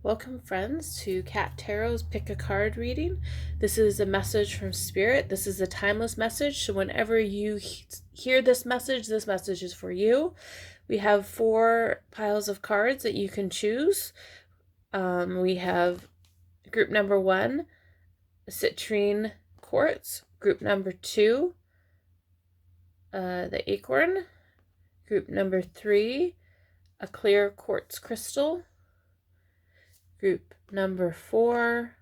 Welcome, friends, to Cat Tarot's Pick a Card reading. This is a message from Spirit. This is a timeless message, so whenever you hear this message is for you. We have 4 piles of cards that you can choose. We have group number 1, citrine quartz. Group number 2, the acorn. Group number 3, a clear quartz crystal. Group number 4,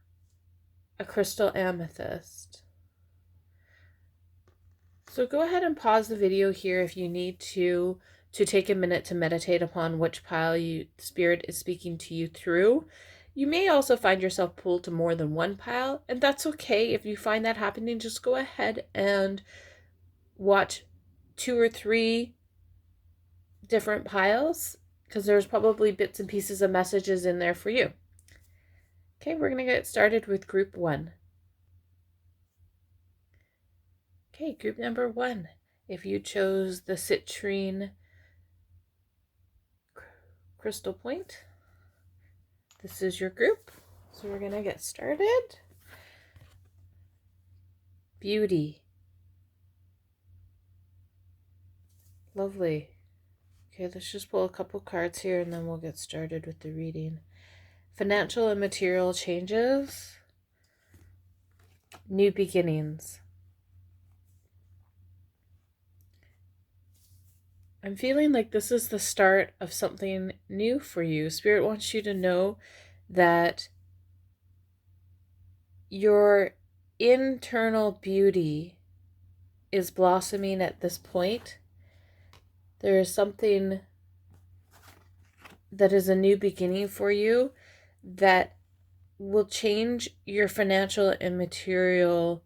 a crystal amethyst. So go ahead and pause the video here if you need to take a minute to meditate upon which pile Spirit is speaking to you through. You may also find yourself pulled to more than one pile, and that's okay. If you find that happening, just go ahead and watch 2 or 3 different piles, because there's probably bits and pieces of messages in there for you. Okay, we're going to get started with group 1. Okay, group number 1. If you chose the citrine crystal point, this is your group. So we're going to get started. Beauty. Lovely. Okay, let's just pull a couple cards here and then we'll get started with the reading. Financial and material changes. New beginnings. I'm feeling like this is the start of something new for you. Spirit wants you to know that your internal beauty is blossoming at this point. There is something that is a new beginning for you that will change your financial and material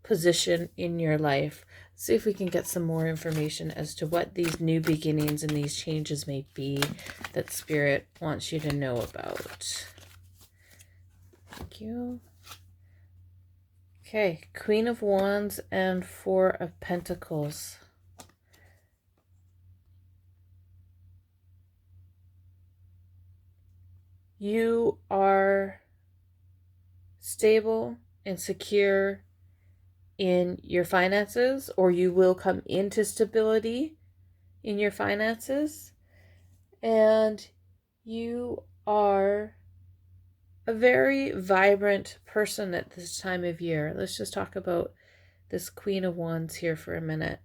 position in your life. Let's see if we can get some more information as to what these new beginnings and these changes may be that Spirit wants you to know about. Thank you. Okay, Queen of Wands and 4 of Pentacles. You are stable and secure in your finances, or you will come into stability in your finances. And you are a very vibrant person at this time of year. Let's just talk about this Queen of Wands here for a minute.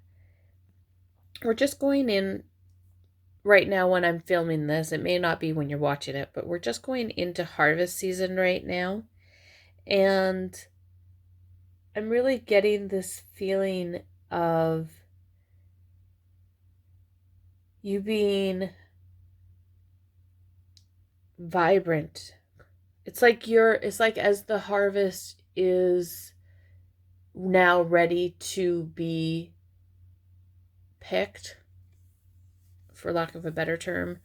We're just going in right now when I'm filming this. It may not be when you're watching it, but we're just going into harvest season right now. And I'm really getting this feeling of you being vibrant. It's like as the harvest is now ready to be picked, for lack of a better term,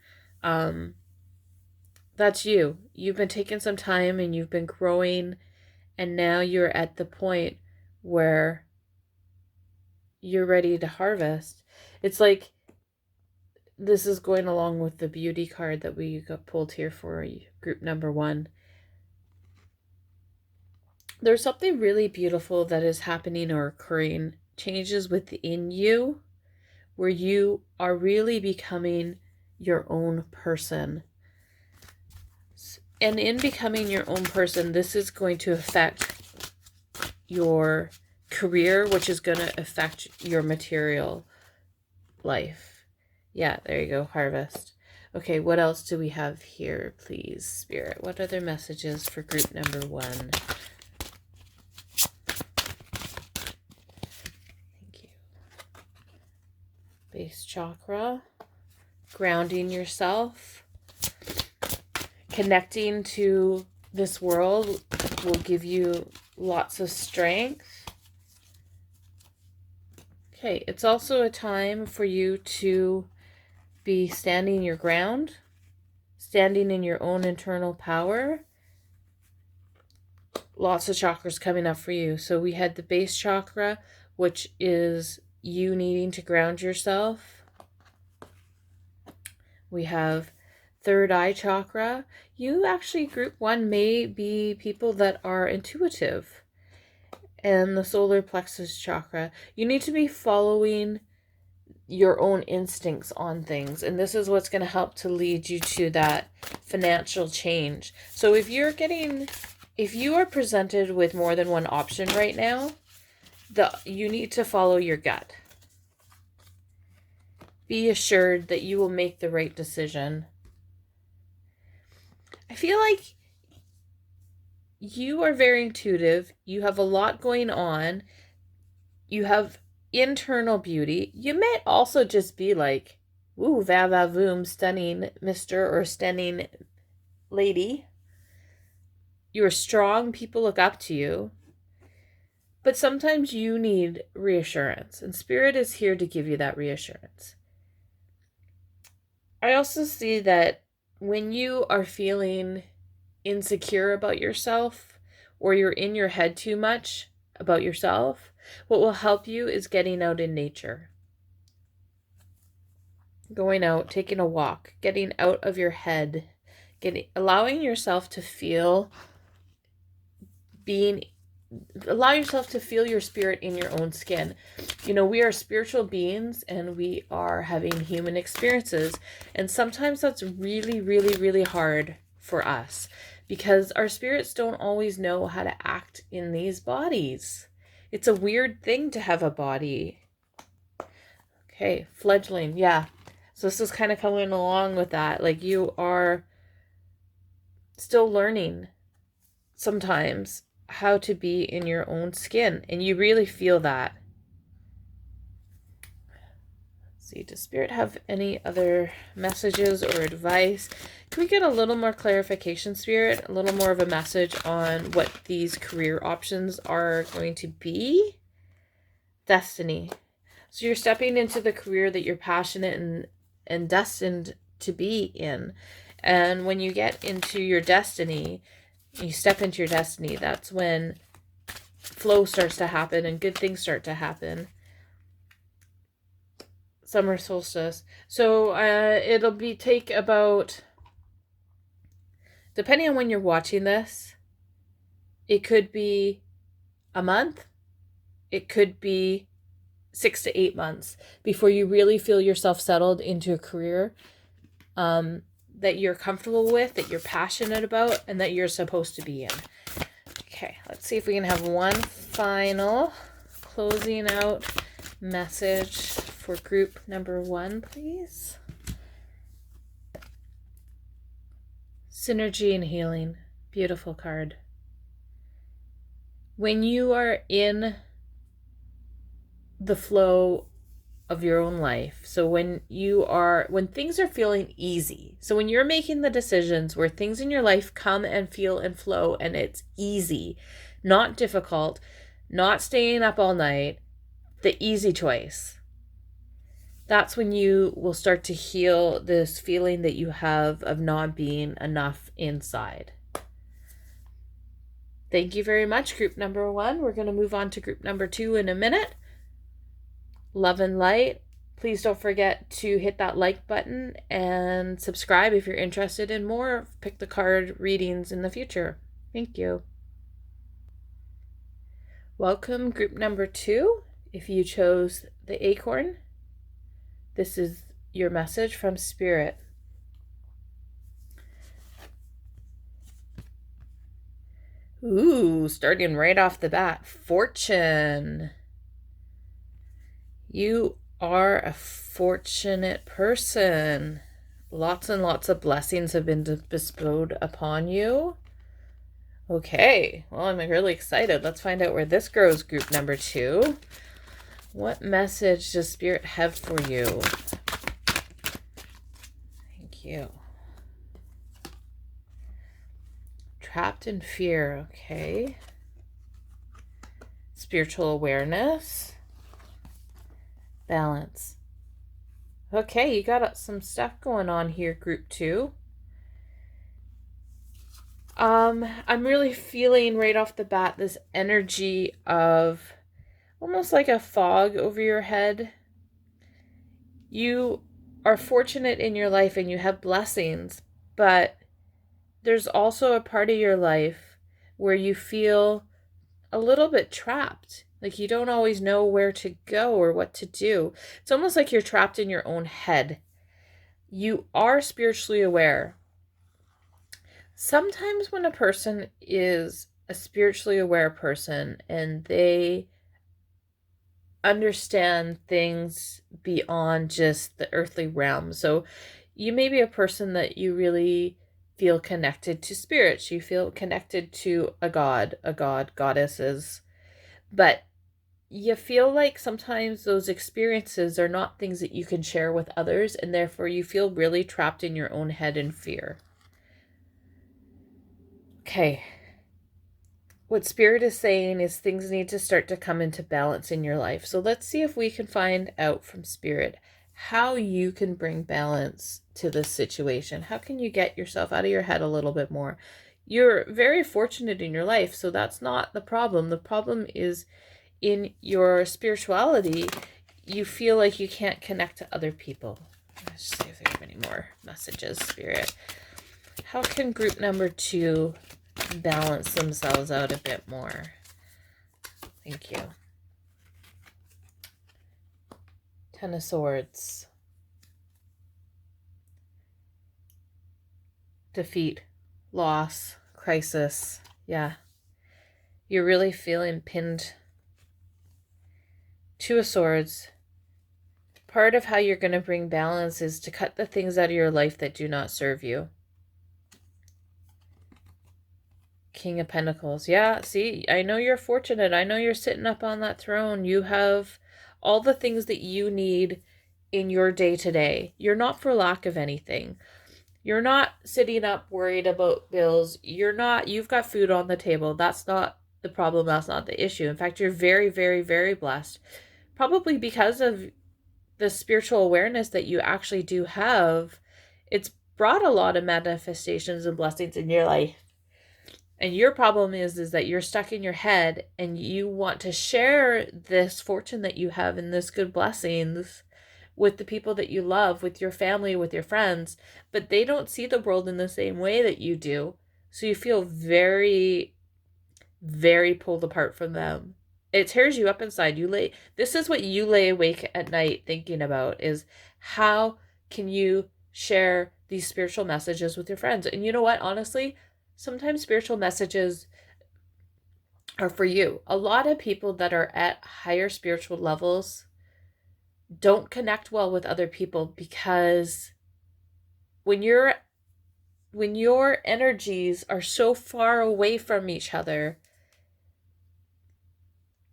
that's you. You've been taking some time and you've been growing, and now you're at the point where you're ready to harvest. It's like this is going along with the beauty card that we got pulled here for group number 1. There's something really beautiful that is happening or occurring, changes within you, where you are really becoming your own person. And in becoming your own person, this is going to affect your career, which is going to affect your material life. Yeah, there you go, harvest. Okay, what else do we have here, please, Spirit? What other messages for group number 1? Thank you. Base chakra, grounding yourself, connecting to this world will give you lots of strength. Okay, it's also a time for you to be standing your ground, standing in your own internal power. Lots of chakras coming up for you. So we had the base chakra, which is you needing to ground yourself. We have third eye chakra. You actually, group 1 may be people that are intuitive. And the solar plexus chakra, you need to be following your own instincts on things, and this is what's going to help to lead you to that financial change. So if you are presented with more than one option right now, you need to follow your gut. Be assured that you will make the right decision. I feel like you are very intuitive. You have a lot going on. You have internal beauty. You may also just be like, ooh, va va voom, stunning Mr. or stunning lady. You are strong. People look up to you. But sometimes you need reassurance, and Spirit is here to give you that reassurance. I also see that when you are feeling insecure about yourself, or you're in your head too much about yourself, what will help you is getting out in nature. Going out, taking a walk, getting out of your head, allowing yourself to feel your spirit in your own skin. We are spiritual beings and we are having human experiences. And sometimes that's really, really, really hard for us because our spirits don't always know how to act in these bodies. It's a weird thing to have a body. Okay, fledgling. Yeah. So this is kind of coming along with that. Like, you are still learning sometimes how to be in your own skin, and you really feel that. Let's see, does Spirit have any other messages or advice? Can we get a little more clarification, Spirit? A little more of a message on what these career options are going to be? Destiny. So you're stepping into the career that you're passionate and destined to be in. And when you get into your destiny, you step into your destiny, that's when flow starts to happen and good things start to happen. Summer solstice. So it'll take about, depending on when you're watching this, it could be a month. It could be 6 to 8 months before you really feel yourself settled into a career that you're comfortable with, that you're passionate about, and that you're supposed to be in. Okay, let's see if we can have one final closing out message for group number 1, please. Synergy and healing. Beautiful card. When you are in the flow of your own life, so when things are feeling easy, so when you're making the decisions where things in your life come and feel and flow and it's easy, not difficult, not staying up all night, the easy choice, that's when you will start to heal this feeling that you have of not being enough inside. Thank you very much, group number 1. We're going to move on to group number 2 in a minute. Love and light. Please don't forget to hit that like button and subscribe if you're interested in more Pick the Card readings in the future. Thank you. Welcome, group number 2. If you chose the acorn, this is your message from Spirit. Ooh, starting right off the bat, fortune. You are a fortunate person. Lots and lots of blessings have been bestowed upon you. Okay, well, I'm really excited. Let's find out where this goes, group number 2. What message does Spirit have for you? Thank you. Trapped in fear, okay. Spiritual awareness. Balance. Okay, you got some stuff going on here, group 2. I'm really feeling right off the bat this energy of almost like a fog over your head. You are fortunate in your life and you have blessings, but there's also a part of your life where you feel a little bit trapped. Like you don't always know where to go or what to do. It's almost like you're trapped in your own head. You are spiritually aware. Sometimes when a person is a spiritually aware person and they understand things beyond just the earthly realm. So you may be a person that you really feel connected to spirits. You feel connected to a god, goddesses. But you feel like sometimes those experiences are not things that you can share with others, and therefore you feel really trapped in your own head in fear. Okay. What Spirit is saying is things need to start to come into balance in your life. So let's see if we can find out from Spirit how you can bring balance to this situation. How can you get yourself out of your head a little bit more? You're very fortunate in your life, so that's not the problem. The problem is in your spirituality, you feel like you can't connect to other people. Let's see if there's any more messages, Spirit. How can group number 2 balance themselves out a bit more? Thank you. 10 of Swords. Defeat, loss, crisis. Yeah. You're really feeling pinned. 2 of Swords. Part of how you're going to bring balance is to cut the things out of your life that do not serve you. King of Pentacles. Yeah, see, I know you're fortunate. I know you're sitting up on that throne. You have all the things that you need in your day-to-day. You're not for lack of anything. You're not sitting up worried about bills. You've got food on the table. That's not the problem. That's not the issue. In fact, you're very, very, very blessed. Probably because of the spiritual awareness that you actually do have. It's brought a lot of manifestations and blessings in your life. And your problem is that you're stuck in your head and you want to share this fortune that you have and this good blessings with the people that you love, with your family, with your friends, but they don't see the world in the same way that you do. So you feel very, very pulled apart from them. It tears you up inside. This is what you lay awake at night thinking about, is how can you share these spiritual messages with your friends? And you know what, honestly, sometimes spiritual messages are for you. A lot of people that are at higher spiritual levels don't connect well with other people because when your energies are so far away from each other,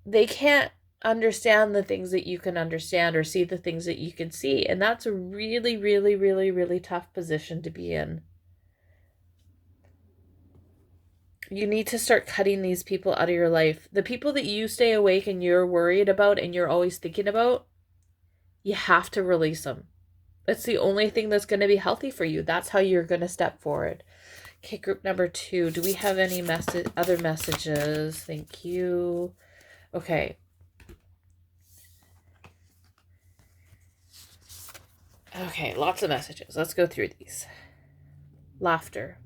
they can't understand the things that you can understand or see the things that you can see. And that's a really, really, really, really tough position to be in. You need to start cutting these people out of your life. The people that you stay awake and you're worried about and you're always thinking about, you have to release them. That's the only thing that's going to be healthy for you. That's how you're going to step forward. Okay, group number 2. Do we have any other messages? Thank you. Okay. Okay, lots of messages. Let's go through these. Laughter.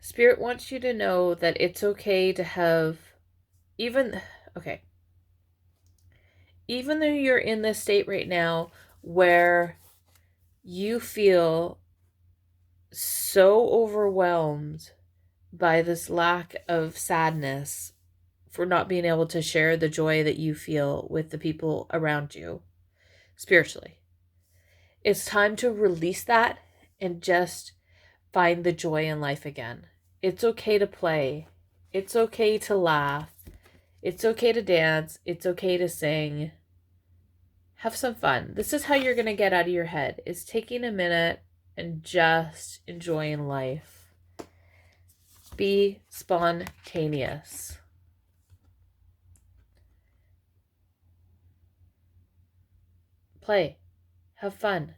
Spirit wants you to know that it's okay to have even though you're in this state right now where you feel so overwhelmed by this lack of sadness for not being able to share the joy that you feel with the people around you spiritually. It's time to release that and just find the joy in life again. It's okay to play. It's okay to laugh. It's okay to dance. It's okay to sing. Have some fun. This is how you're going to get out of your head, is taking a minute and just enjoying life. Be spontaneous. Play. Have fun.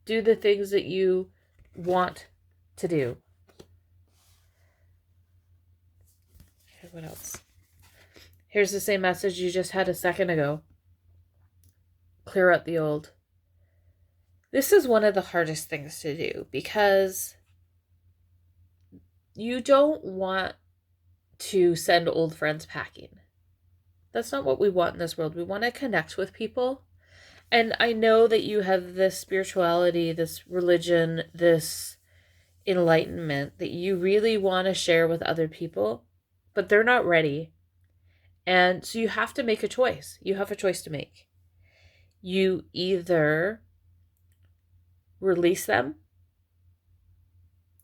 Do the things that you want to do. Okay, what else? Here's the same message you just had a second ago. Clear out the old. This is one of the hardest things to do because you don't want to send old friends packing. That's not what we want in this world. We want to connect with people. And I know that you have this spirituality, this religion, this enlightenment that you really want to share with other people, but they're not ready. And so you have to make a choice. You have a choice to make. You either release them,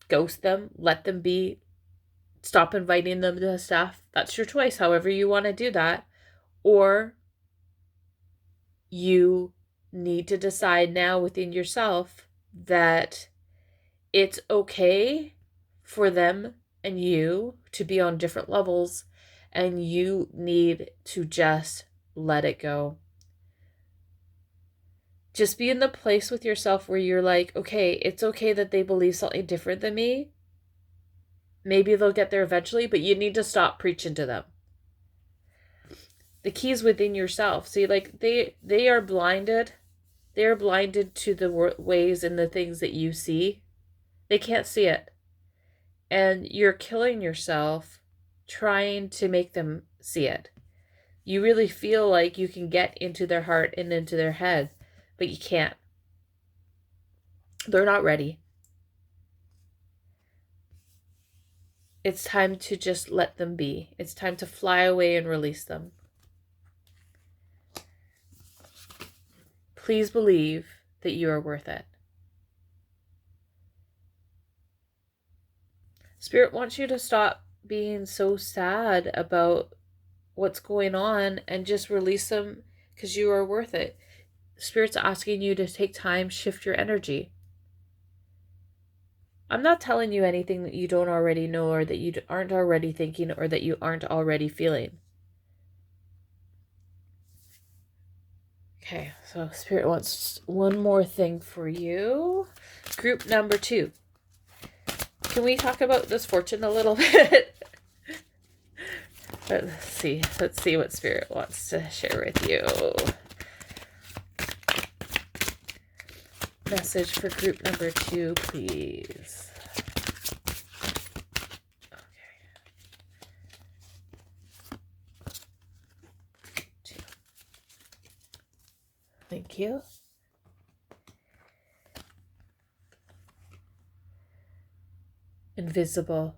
ghost them, let them be, stop inviting them to stuff. That's your choice, however you want to do that. Or you need to decide now within yourself that it's okay for them and you to be on different levels, and you need to just let it go. Just be in the place with yourself where you're like, okay, it's okay that they believe something different than me. Maybe they'll get there eventually, but you need to stop preaching to them. The key's within yourself. See, like they are blinded. They are blinded to the ways and the things that you see. They can't see it. And you're killing yourself trying to make them see it. You really feel like you can get into their heart and into their head, but you can't. They're not ready. It's time to just let them be. It's time to fly away and release them. Please believe that you are worth it. Spirit wants you to stop being so sad about what's going on and just release them because you are worth it. Spirit's asking you to take time, shift your energy. I'm not telling you anything that you don't already know or that you aren't already thinking or that you aren't already feeling. Okay, so Spirit wants one more thing for you. Group number 2. Can we talk about this fortune a little bit? Let's see what Spirit wants to share with you. Message for group number 2, please. Okay. 2. Thank you. Invisible.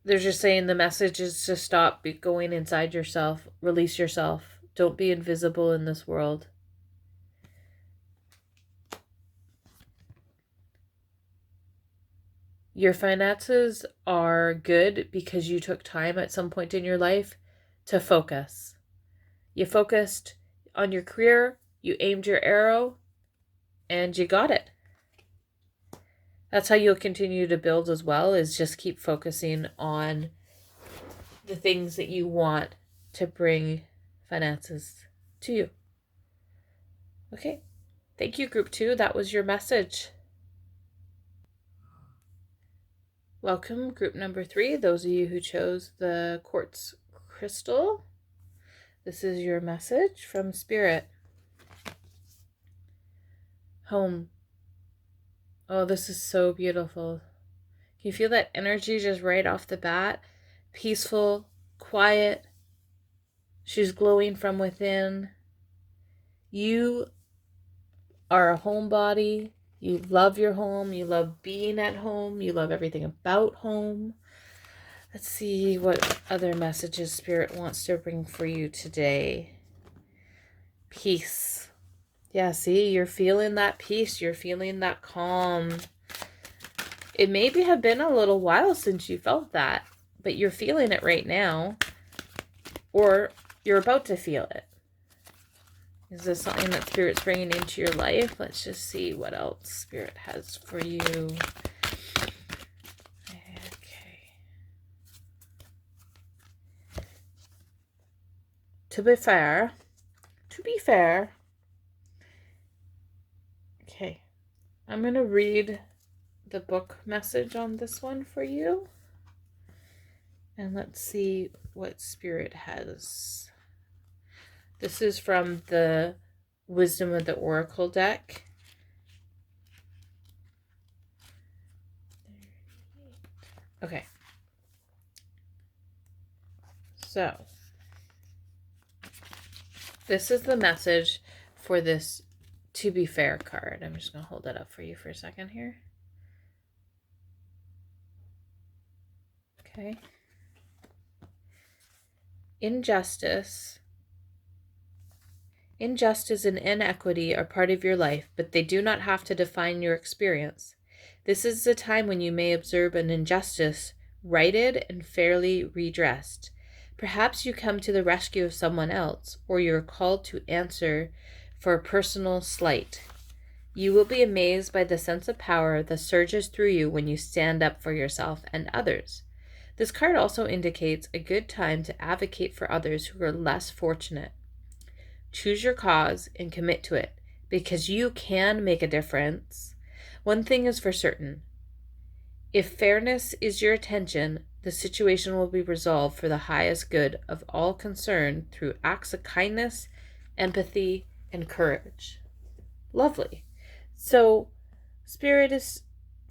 They're just saying the message is to stop going inside yourself. Release yourself. Don't be invisible in this world. Your finances are good because you took time at some point in your life to focus. You focused on your career, you aimed your arrow, and you got it. That's how you'll continue to build as well, is just keep focusing on the things that you want to bring finances to you. Okay. Thank you, group 2. That was your message. Welcome, group number 3. Those of you who chose the quartz crystal, this is your message from Spirit. Home. Oh, this is so beautiful. Can you feel that energy just right off the bat? Peaceful, quiet. She's glowing from within. You are a homebody. You love your home. You love being at home. You love everything about home. Let's see what other messages Spirit wants to bring for you today. Peace. Yeah, see, you're feeling that peace. You're feeling that calm. It maybe have been a little while since you felt that, but you're feeling it right now, or you're about to feel it. Is this something that Spirit's bringing into your life? Let's just see what else Spirit has for you. Okay. To be fair, okay, I'm going to read the book message on this one for you. And let's see what Spirit has. This is from the Wisdom of the Oracle deck. Okay. So, this is the message for this To Be Fair card. I'm just going to hold it up for you for a second here. Okay. Injustice and inequity are part of your life, but they do not have to define your experience. This is a time when you may observe an injustice righted and fairly redressed. Perhaps you come to the rescue of someone else, or you're called to answer for a personal slight. You will be amazed by the sense of power that surges through you when you stand up for yourself and others. This card also indicates a good time to advocate for others who are less fortunate. Choose your cause and commit to it, because you can make a difference. One thing is for certain. If fairness is your attention, the situation will be resolved for the highest good of all concerned through acts of kindness, empathy, and courage. Lovely. So, Spirit is,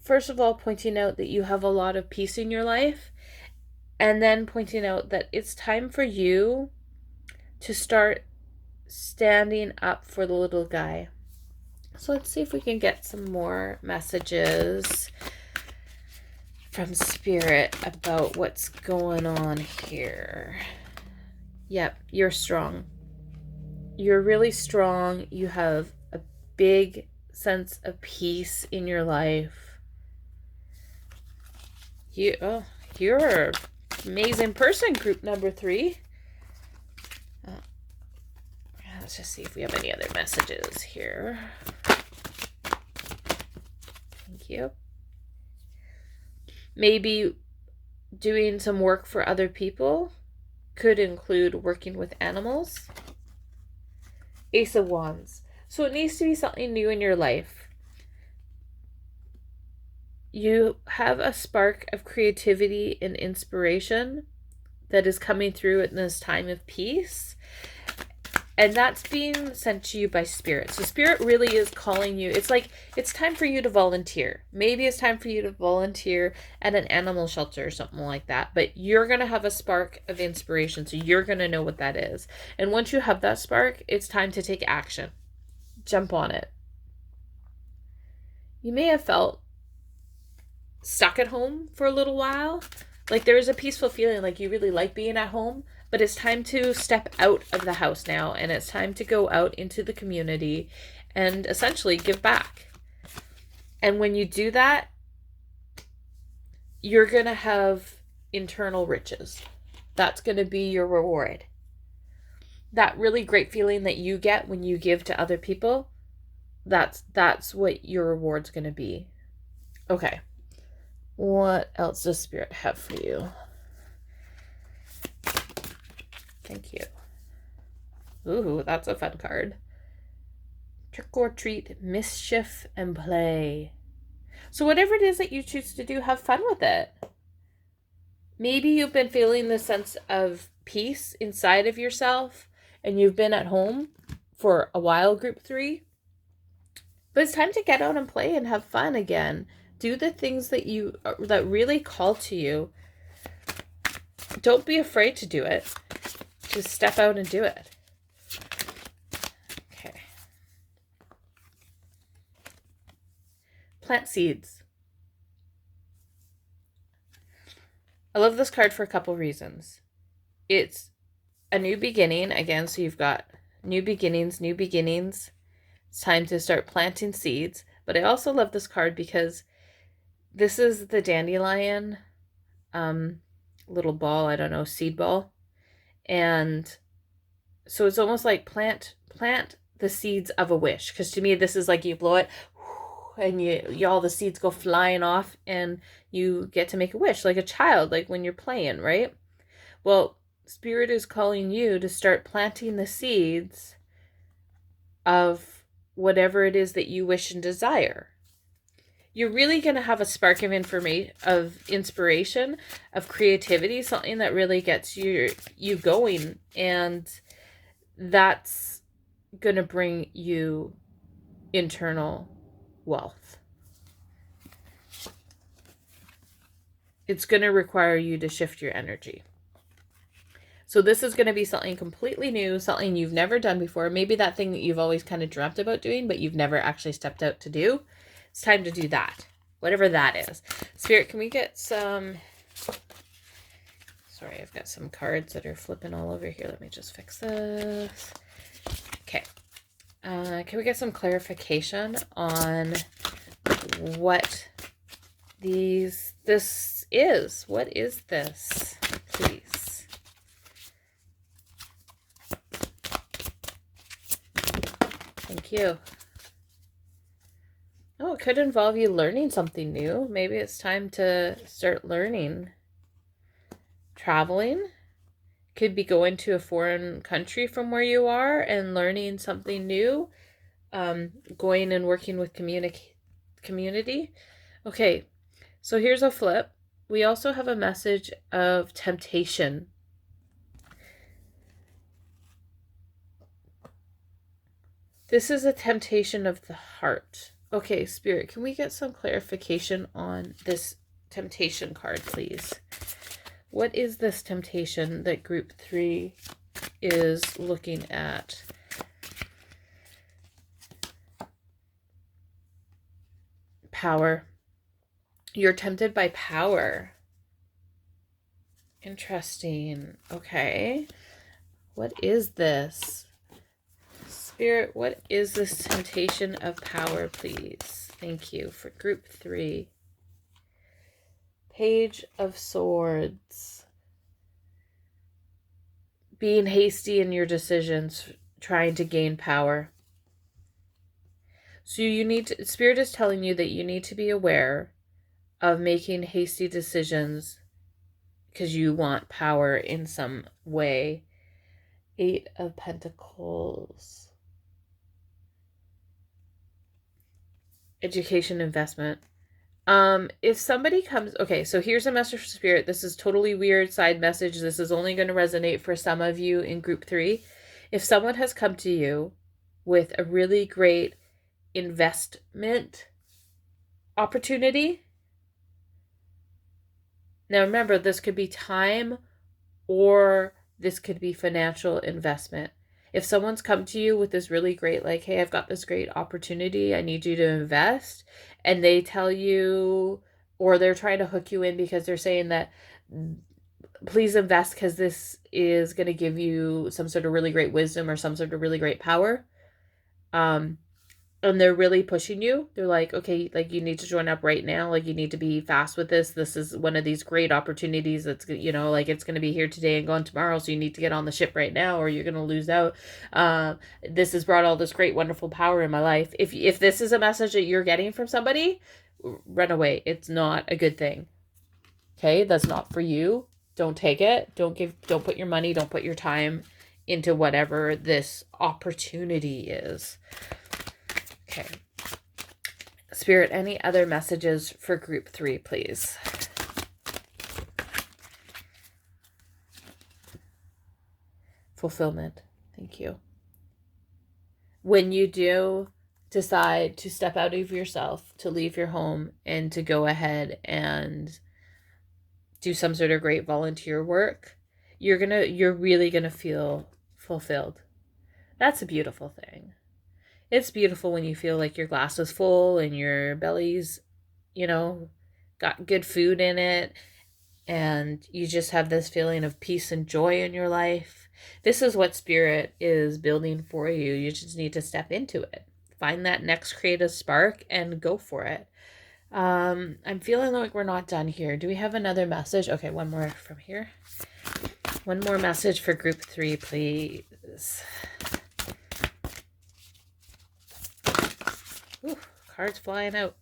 first of all, pointing out that you have a lot of peace in your life, and then pointing out that it's time for you to start standing up for the little guy. So let's see if we can get some more messages from Spirit about what's going on here. Yep, you're strong. You're really strong. You have a big sense of peace in your life. You're an amazing person, group number 3. Let's just see if we have any other messages here. Thank you. Maybe doing some work for other people could include working with animals. Ace of Wands. So it needs to be something new in your life. You have a spark of creativity and inspiration that is coming through in this time of peace. And that's being sent to you by Spirit. So Spirit really is calling you. It's like, it's time for you to volunteer. Maybe it's time for you to volunteer at an animal shelter or something like that. But you're going to have a spark of inspiration. So you're going to know what that is. And once you have that spark, it's time to take action. Jump on it. You may have felt stuck at home for a little while. Like there is a peaceful feeling like you really like being at home. But it's time to step out of the house now, and it's time to go out into the community and essentially give back. And when you do that, you're going to have internal riches. That's going to be your reward. That really great feeling that you get when you give to other people, that's what your reward's going to be. Okay. What else does Spirit have for you? Thank you. Ooh, that's a fun card. Trick or treat, mischief, and play. So whatever it is that you choose to do, have fun with it. Maybe you've been feeling the sense of peace inside of yourself and you've been at home for a while, group 3. But it's time to get out and play and have fun again. Do the things that really call to you. Don't be afraid to do it. Just step out and do it. Okay. Plant seeds. I love this card for a couple reasons. It's a new beginning. Again, so you've got new beginnings. It's time to start planting seeds. But I also love this card because this is the dandelion little ball. I don't know, seed ball. And so it's almost like plant the seeds of a wish. Because to me, this is like you blow it and you all the seeds go flying off and you get to make a wish like a child, like when you're playing, right? Well, Spirit is calling you to start planting the seeds of whatever it is that you wish and desire. You're really going to have a spark of inspiration, of creativity, something that really gets you going. And that's going to bring you internal wealth. It's going to require you to shift your energy. So this is going to be something completely new, something you've never done before. Maybe that thing that you've always kind of dreamt about doing, but you've never actually stepped out to do. It's time to do that. Whatever that is. Spirit, can we get some... Sorry, I've got some cards that are flipping all over here. Let me just fix this. Okay. Can we get some clarification on what this is? What is this, please? Thank you. Oh, it could involve you learning something new. Maybe it's time to start learning. Traveling. Could be going to a foreign country from where you are and learning something new. Going and working with community. Okay, so here's a flip. We also have a message of temptation. This is a temptation of the heart. Okay, Spirit, can we get some clarification on this temptation card, please? What is this temptation that group 3 is looking at? Power. You're tempted by power. Interesting. Okay. What is this? Spirit, what is this temptation of power, please? Thank you for group 3. Page of Swords. Being hasty in your decisions, trying to gain power. So you need to, Spirit is telling you that you need to be aware of making hasty decisions because you want power in some way. 8 of Pentacles. Education, investment. If somebody comes, okay, so here's a message for Spirit. This is totally weird side message. This is only going to resonate for some of you in group 3. If someone has come to you with a really great investment opportunity, now remember, this could be time or this could be financial investment. If someone's come to you with this really great, like, hey, I've got this great opportunity, I need you to invest, and they tell you, or they're trying to hook you in because they're saying that, please invest because this is going to give you some sort of really great wisdom or some sort of really great power. And they're really pushing you. They're like, okay, like you need to join up right now. Like you need to be fast with this. This is one of these great opportunities that's, you know, like it's going to be here today and gone tomorrow. So you need to get on the ship right now or you're going to lose out. This has brought all this great, wonderful power in my life. If this is a message that you're getting from somebody, run away. It's not a good thing. Okay. That's not for you. Don't take it. Don't put your money, don't put your time into whatever this opportunity is. Okay. Spirit, any other messages for group 3, please? Fulfillment. Thank you. When you do decide to step out of yourself, to leave your home, and to go ahead and do some sort of great volunteer work, you're really gonna feel fulfilled. That's a beautiful thing. It's beautiful when you feel like your glass is full and your belly's, you know, got good food in it and you just have this feeling of peace and joy in your life. This is what Spirit is building for you. You just need to step into it. Find that next creative spark and go for it. I'm feeling like we're not done here. Do we have another message? Okay, one more from here. One more message for group 3, please. Ooh, cards flying out.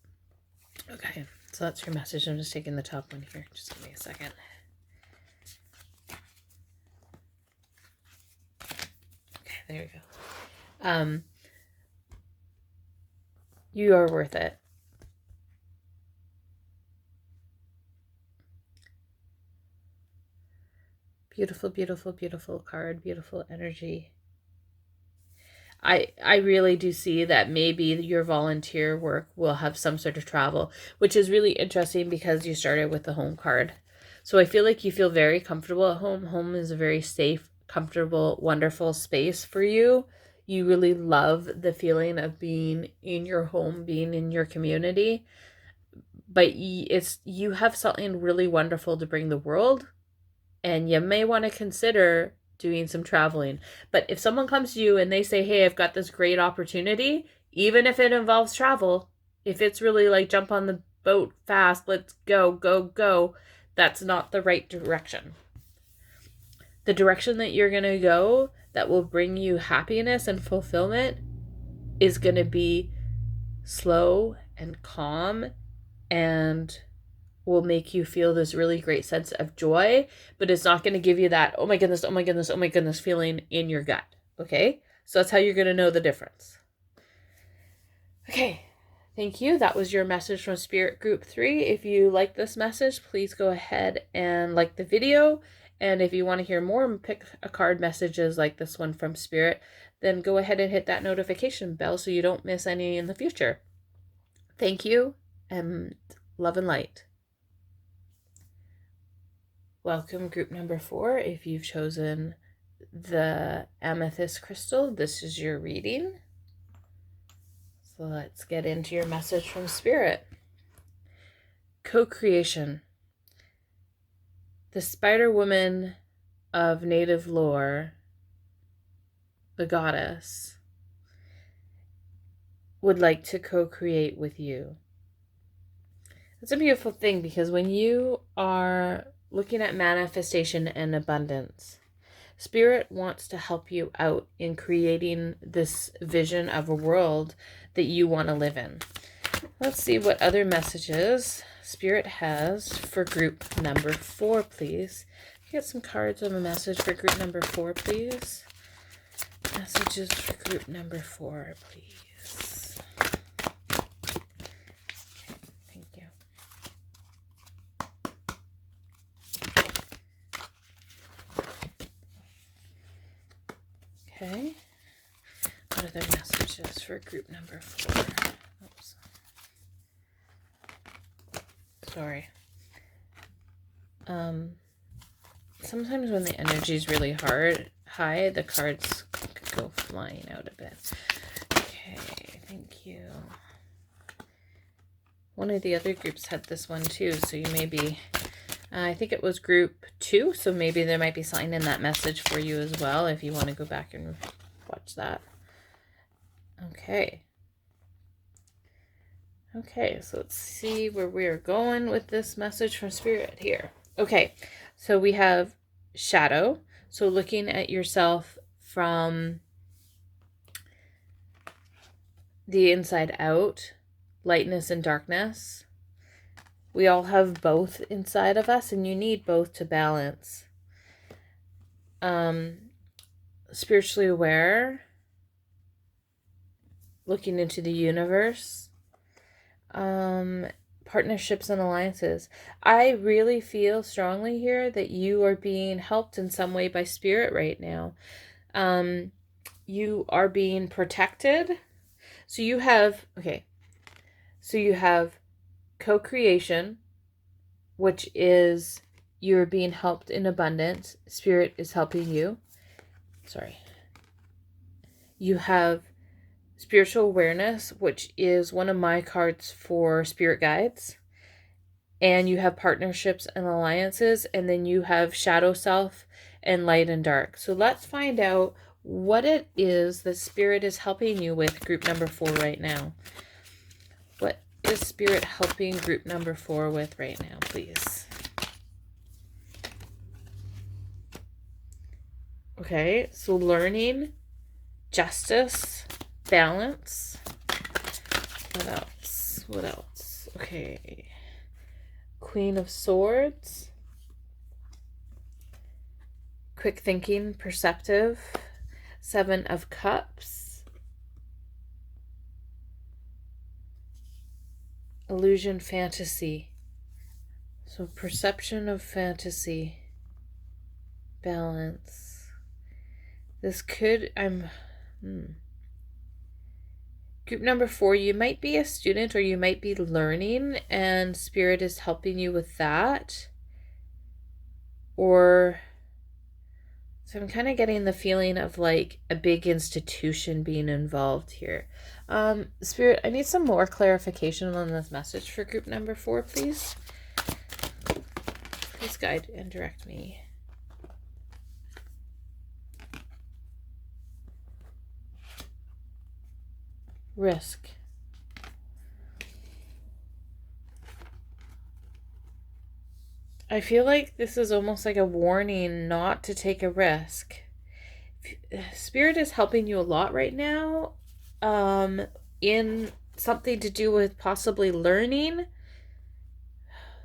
Okay, so that's your message. I'm just taking the top one here. Just give me a second. Okay, there you go. You are worth it. Beautiful, beautiful, beautiful card. Beautiful energy. I really do see that maybe your volunteer work will have some sort of travel, which is really interesting because you started with the home card. So I feel like you feel very comfortable at home. Home is a very safe, comfortable, wonderful space for you. You really love the feeling of being in your home, being in your community. But you have something really wonderful to bring the world, and you may want to consider doing some traveling. But if someone comes to you and they say, hey, I've got this great opportunity, even if it involves travel, if it's really like jump on the boat fast, let's go, go, go, that's not the right direction. The direction that you're going to go that will bring you happiness and fulfillment is going to be slow and calm and will make you feel this really great sense of joy, but it's not going to give you that, oh my goodness, oh my goodness, oh my goodness feeling in your gut. Okay? So that's how you're going to know the difference. Okay. Thank you. That was your message from Spirit Group 3. If you like this message, please go ahead and like the video. And if you want to hear more and pick a card messages like this one from Spirit, then go ahead and hit that notification bell so you don't miss any in the future. Thank you, and love and light. Welcome, group number 4. If you've chosen the amethyst crystal, this is your reading. So let's get into your message from Spirit. Co-creation. The Spider Woman of native lore, the goddess, would like to co-create with you. It's a beautiful thing because when you are looking at manifestation and abundance, Spirit wants to help you out in creating this vision of a world that you want to live in. Let's see what other messages Spirit has for group number 4, please. Get some cards of a message for group number 4, please. Messages for group number 4, please. Thank you. Okay. What other messages for group number 4? Oops. Sorry. Sometimes when the energy is really high, the cards go flying out a bit. Okay, thank you. One of the other groups had this one too, so you may be, I think it was group 2, so maybe there might be something in that message for you as well if you want to go back and watch that. Okay. Okay, so let's see where we're going with this message from Spirit here. Okay, so we have shadow. So looking at yourself from the inside out, lightness and darkness. We all have both inside of us, and you need both to balance. Spiritually aware, looking into the universe. Partnerships and alliances. I really feel strongly here that you are being helped in some way by Spirit right now. You are being protected. So you have co-creation, which is you're being helped in abundance. Spirit is helping you. You have spiritual awareness, which is one of my cards for spirit guides. And you have partnerships and alliances. And then you have shadow self and light and dark. So let's find out what it is that Spirit is helping you with group number 4 right now. What is Spirit helping group number 4 with right now, please? Okay, so learning, justice, balance. What else? Okay. Queen of Swords. Quick thinking, perceptive. 7 of Cups. Illusion, fantasy. So perception of fantasy. Balance. This could, Group number 4, you might be a student or you might be learning, and Spirit is helping you with that. Or, so I'm kind of getting the feeling of like a big institution being involved here. Spirit, I need some more clarification on this message for group number 4, please. Please guide and direct me. Risk. I feel like this is almost like a warning not to take a risk. Spirit is helping you a lot right now, in something to do with possibly learning.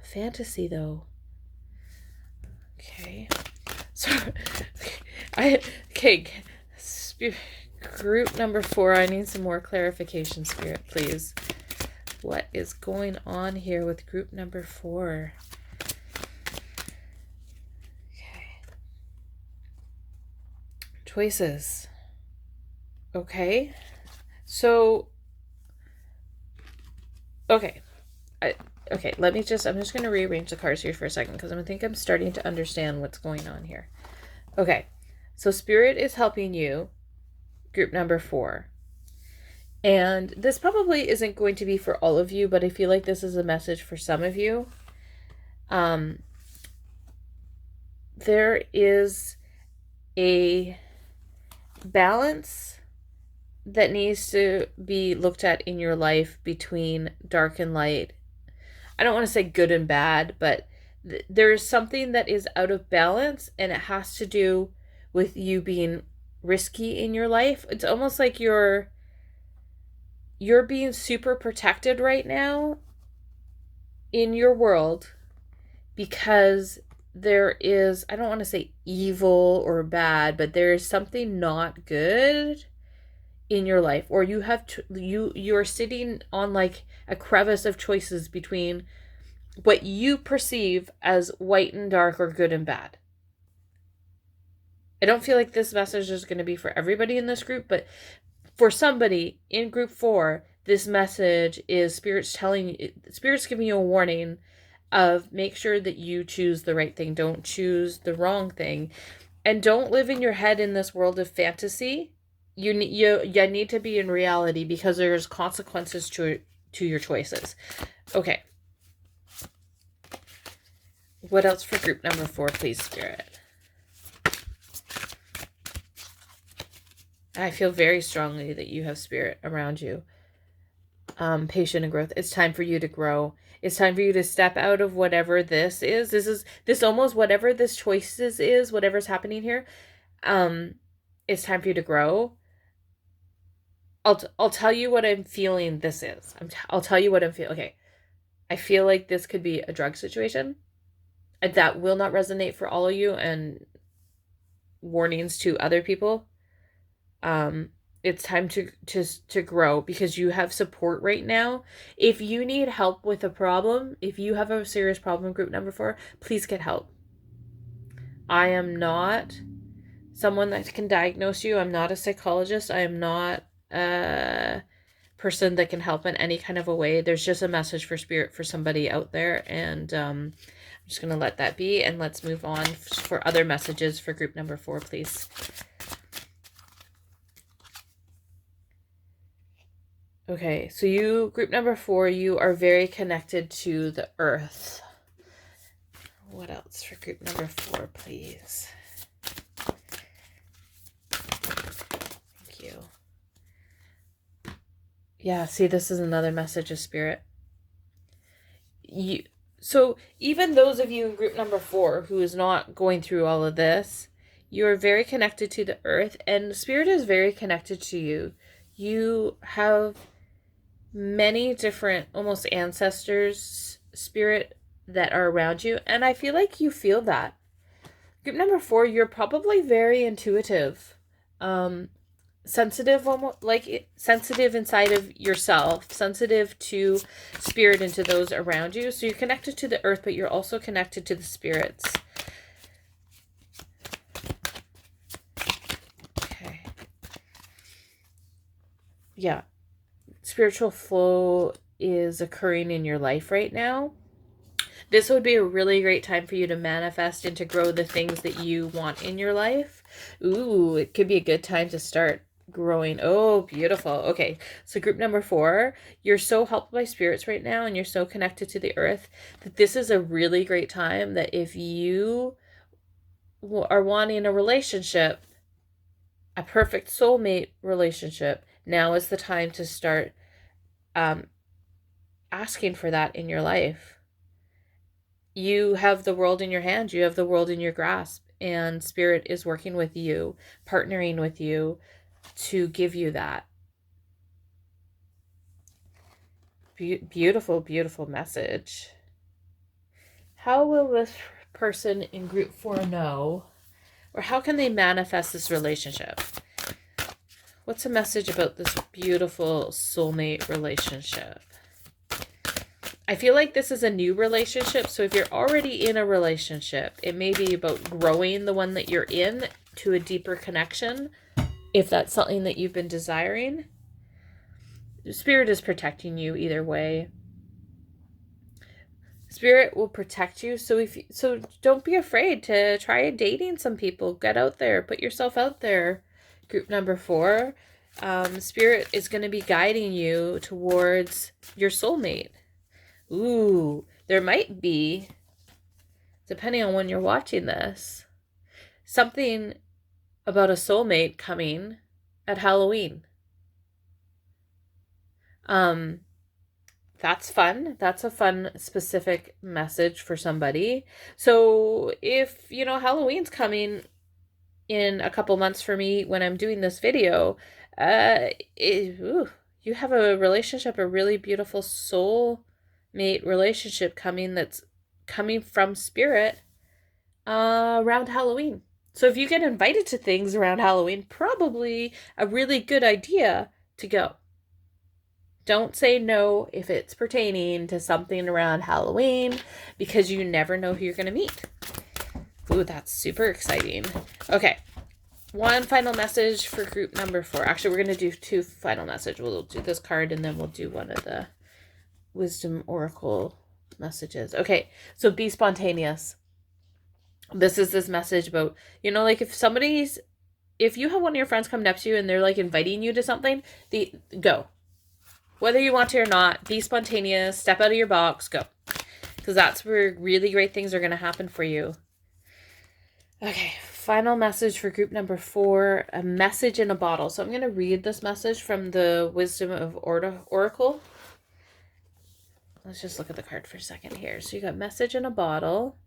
Fantasy, though. Okay. So, group number 4, I need some more clarification, Spirit, please. What is going on here with group number 4? Choices. Okay. So, okay. I'm just going to rearrange the cards here for a second because I think I'm starting to understand what's going on here. Okay. So Spirit is helping you, group number 4. And this probably isn't going to be for all of you, but I feel like this is a message for some of you. There is a balance that needs to be looked at in your life between dark and light. I don't want to say good and bad, but there is something that is out of balance, and it has to do with you being risky in your life. It's almost like you're being super protected right now in your world because there is, I don't want to say evil or bad, but there is something not good in your life, or you have you're sitting on like a crevice of choices between what you perceive as white and dark or good and bad. I don't feel like this message is going to be for everybody in this group, but for somebody in group 4, this message is Spirit's giving you a warning of make sure that you choose the right thing. Don't choose the wrong thing. And don't live in your head in this world of fantasy. You need to be in reality because there's consequences to your choices. Okay. What else for group number 4, please, Spirit? I feel very strongly that you have Spirit around you. Patient and growth. It's time for you to grow. It's time for you to step out of whatever this is. This almost whatever this choices is, whatever's happening here. It's time for you to grow. I'll tell you what I'm feeling this is. I'll tell you what I'm feeling. Okay. I feel like this could be a drug situation. That will not resonate for all of you, and warnings to other people. It's time to grow because you have support right now. If you need help with a problem, if you have a serious problem, group number 4, please get help. I am not someone that can diagnose you. I'm not a psychologist. I am not a person that can help in any kind of a way. There's just a message for Spirit for somebody out there, and I'm just going to let that be, and let's move on for other messages for group number 4, please. Okay, so you, group number 4, you are very connected to the earth. What else for group number 4, please? Thank you. Yeah, see, this is another message of Spirit. So even those of you in group number 4 who is not going through all of this, you are very connected to the earth, and Spirit is very connected to you. You have many different almost ancestors, Spirit, that are around you, and I feel like you feel that. Group number 4, you're probably very intuitive, sensitive, almost like sensitive inside of yourself, sensitive to Spirit and to those around you. So you're connected to the earth, but you're also connected to the spirits. Okay. Yeah. spiritual flow is occurring in your life right now. This would be a really great time for you to manifest and to grow the things that you want in your life. Ooh, it could be a good time to start growing. Oh, beautiful. Okay, so group number 4, you're so helped by spirits right now and you're so connected to the earth that this is a really great time that if you are wanting a relationship, a perfect soulmate relationship, now is the time to start asking for that in your life. You have the world in your hand. You have the world in your grasp. And Spirit is working with you, partnering with you to give you that. Beautiful, beautiful message. How will this person in group 4 know, or how can they manifest this relationship? What's a message about this beautiful soulmate relationship? I feel like this is a new relationship. So if you're already in a relationship, it may be about growing the one that you're in to a deeper connection. If that's something that you've been desiring, Spirit is protecting you either way. Spirit will protect you. So don't be afraid to try dating some people. Get out there, put yourself out there. Group number 4, Spirit is going to be guiding you towards your soulmate. Ooh, there might be, depending on when you're watching this, something about a soulmate coming at Halloween. That's fun. That's a fun, specific message for somebody. So if, Halloween's coming in a couple months for me when I'm doing this video, you have a relationship, a really beautiful soulmate relationship that's coming from Spirit around Halloween. So if you get invited to things around Halloween, probably a really good idea to go. Don't say no if it's pertaining to something around Halloween, because you never know who you're going to meet. Ooh, that's super exciting. Okay, one final message for group number 4. Actually, we're going to do 2 final messages. We'll do this card and then we'll do one of the Wisdom Oracle messages. Okay, so be spontaneous. This is this message about, like if you have one of your friends come up to you and they're like inviting you to something, go. Whether you want to or not, be spontaneous, step out of your box, go. Because that's where really great things are going to happen for you. Okay, final message for group number 4, a message in a bottle. So I'm going to read this message from the Wisdom of Oracle. Let's just look at the card for a second here. So you got message in a bottle.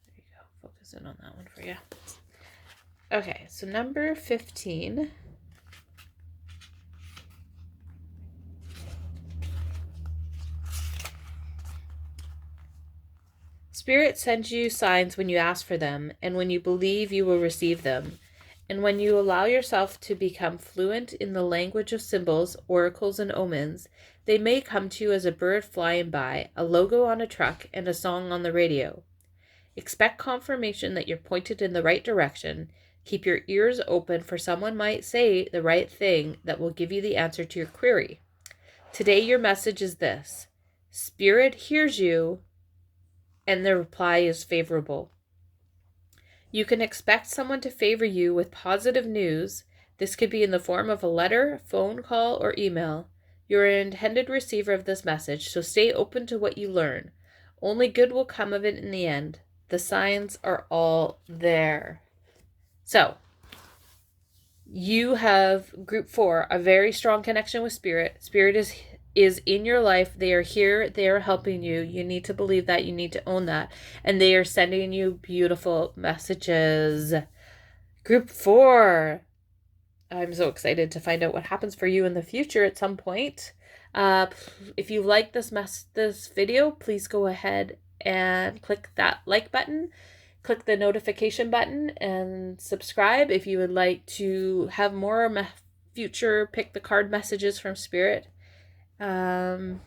There you go. Focus in on that one for you. Okay, so number 15. Spirit sends you signs when you ask for them, and when you believe you will receive them. And when you allow yourself to become fluent in the language of symbols, oracles, and omens, they may come to you as a bird flying by, a logo on a truck, and a song on the radio. Expect confirmation that you're pointed in the right direction. Keep your ears open, for someone might say the right thing that will give you the answer to your query. Today your message is this: Spirit hears you, and the reply is favorable. You can expect someone to favor you with positive news. This could be in the form of a letter, phone call, or email. You're an intended receiver of this message, so stay open to what you learn. Only good will come of it in the end. The signs are all there. So, you have group 4, a very strong connection with Spirit. Spirit is in your life. They are here. They are helping you. You need to believe that. You need to own that. And they are sending you beautiful messages. Group 4. I'm so excited to find out what happens for you in the future at some point. If you like this video, please go ahead and click that like button. Click the notification button and subscribe if you would like to have more future pick the card messages from Spirit. That's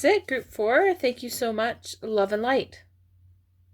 it, group 4. Thank you so much. Love and light.